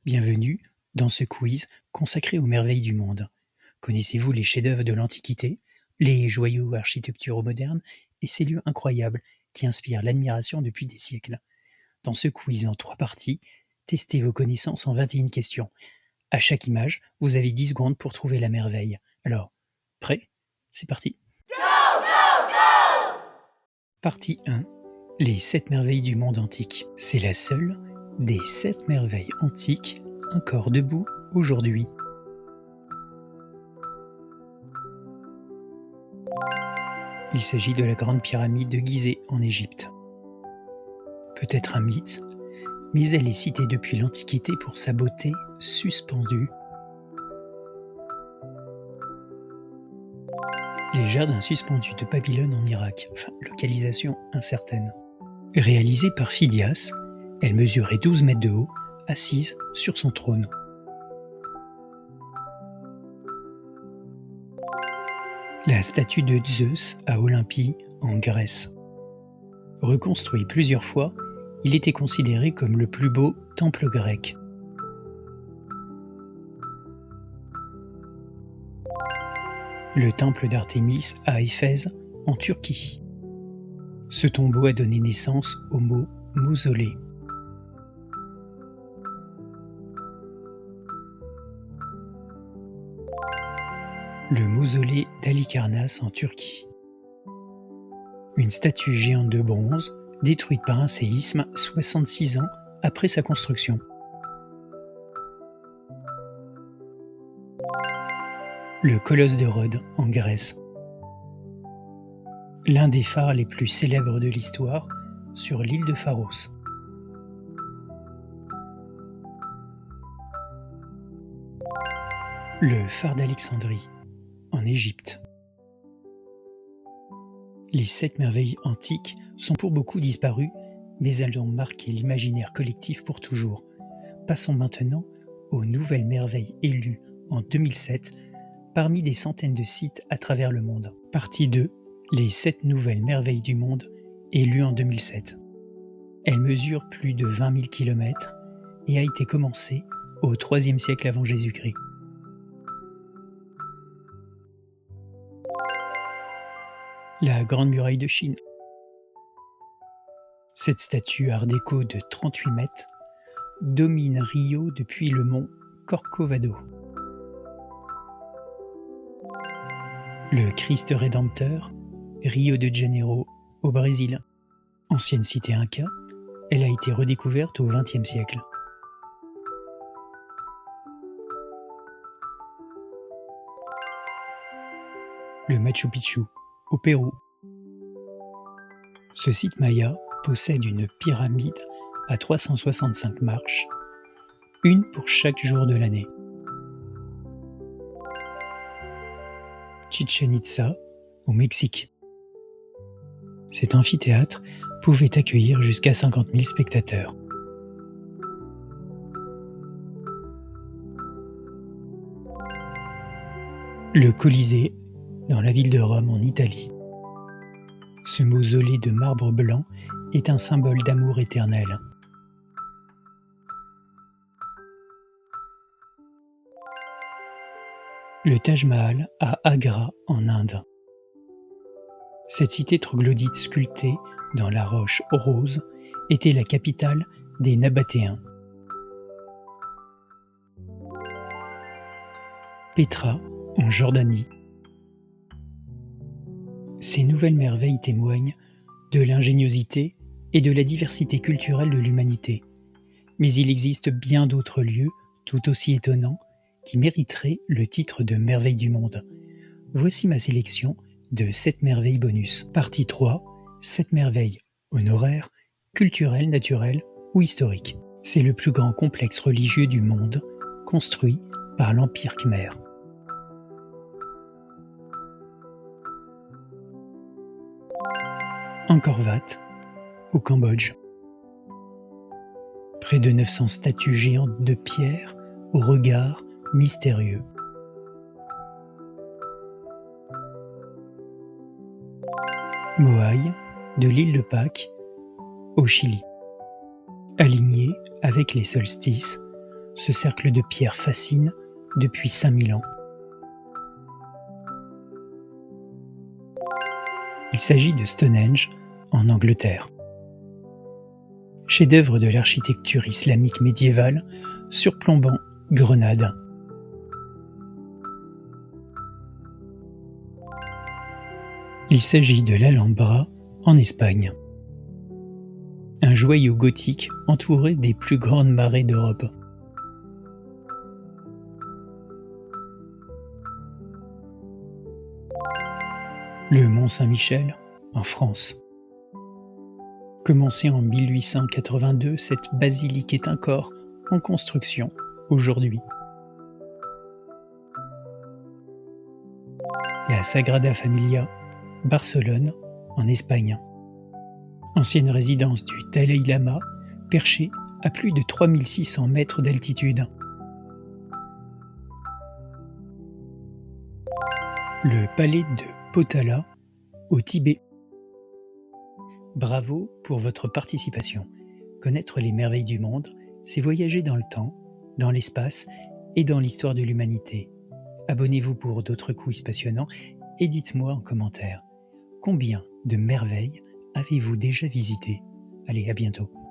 Bienvenue dans ce quiz consacré aux merveilles du monde. Connaissez-vous les chefs-d'œuvre de l'Antiquité, les joyaux architecturaux modernes et ces lieux incroyables qui inspirent l'admiration depuis des siècles? Dans ce quiz en 3 parties, testez vos connaissances en 21 questions. À chaque image, vous avez 10 secondes pour trouver la merveille. Alors, prêt? C'est parti. Partie 1. Les 7 merveilles du monde antique. C'est la seule des 7 merveilles antiques encore debout aujourd'hui. Il s'agit de la grande pyramide de Gizeh en Égypte. Peut-être un mythe, mais elle est citée depuis l'Antiquité pour sa beauté suspendue. Les jardins suspendus de Babylone en Irak, localisation incertaine. Réalisée par Phidias, elle mesurait 12 mètres de haut, assise sur son trône. La statue de Zeus à Olympie, en Grèce. Reconstruit plusieurs fois, il était considéré comme le plus beau temple grec. Le temple d'Artémis à Éphèse, en Turquie. Ce tombeau a donné naissance au mot mausolée. Le mausolée d'Halikarnasse en Turquie. Une statue géante de bronze, détruite par un séisme 66 ans après sa construction. Le colosse de Rhodes en Grèce. L'un des phares les plus célèbres de l'histoire sur l'île de Pharos. Le phare d'Alexandrie en Égypte. Les 7 merveilles antiques sont pour beaucoup disparues, mais elles ont marqué l'imaginaire collectif pour toujours. Passons maintenant aux nouvelles merveilles élues en 2007 parmi des centaines de sites à travers le monde. Partie 2. Les 7 nouvelles merveilles du monde élues en 2007. Elle mesure plus de 20 000 km et a été commencée au IIIe siècle avant Jésus-Christ. La Grande Muraille de Chine. Cette statue art déco de 38 mètres domine Rio depuis le mont Corcovado. Le Christ Rédempteur, Rio de Janeiro, au Brésil. Ancienne cité inca, elle a été redécouverte au XXe siècle. Le Machu Picchu, au Pérou. Ce site maya possède une pyramide à 365 marches, une pour chaque jour de l'année. Chichén Itzá, au Mexique. Cet amphithéâtre pouvait accueillir jusqu'à 50 000 spectateurs. Le Colisée, dans la ville de Rome en Italie. Ce mausolée de marbre blanc est un symbole d'amour éternel. Le Taj Mahal à Agra en Inde. Cette cité troglodyte sculptée dans la roche rose était la capitale des Nabatéens. Pétra en Jordanie. Ces nouvelles merveilles témoignent de l'ingéniosité et de la diversité culturelle de l'humanité. Mais il existe bien d'autres lieux, tout aussi étonnants, qui mériteraient le titre de merveille du monde. Voici ma sélection de 7 merveilles bonus. Partie 3, 7 merveilles honoraires, culturelles, naturelles ou historiques. C'est le plus grand complexe religieux du monde, construit par l'Empire Khmer. Angkor Wat, au Cambodge. Près de 900 statues géantes de pierre au regard mystérieux. Moai, de l'île de Pâques, au Chili. Alignées avec les solstices, ce cercle de pierre fascine depuis 5000 ans. Il s'agit de Stonehenge, en Angleterre. Chef-d'œuvre de l'architecture islamique médiévale, surplombant Grenade. Il s'agit de l'Alhambra, en Espagne. Un joyau gothique entouré des plus grandes marées d'Europe. Le Mont Saint-Michel, en France. Commencée en 1882, cette basilique est encore en construction aujourd'hui. La Sagrada Familia, Barcelone, en Espagne. Ancienne résidence du Dalai Lama, perchée à plus de 3600 mètres d'altitude. Le palais de Potala, au Tibet. Bravo pour votre participation. Connaître les merveilles du monde, c'est voyager dans le temps, dans l'espace et dans l'histoire de l'humanité. Abonnez-vous pour d'autres quiz passionnants et dites-moi en commentaire, combien de merveilles avez-vous déjà visité? Allez, à bientôt.